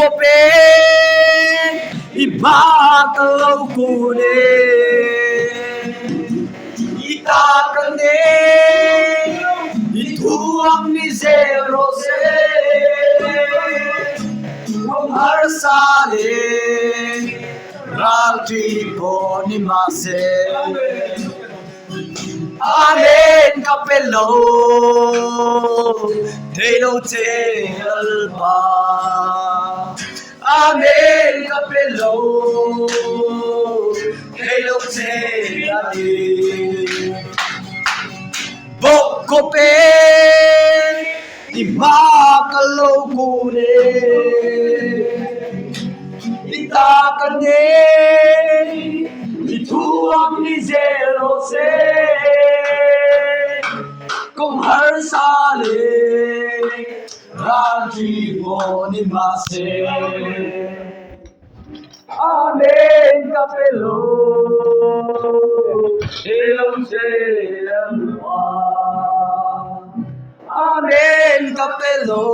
Bokopin, ibakalaw kunin, itakanin, ituang ni Zerose, kung harsalin, raltipo ni Mase. Amen, kapelo, telo telpa. Amen, kapelo, telo telali. Bokopin, ibakalaw kunin, itakanin, ituang ni Zerose, kung harsalin, raltipo ni Mase. Amen, kapelo, ilong selwa. Amen, kapelo,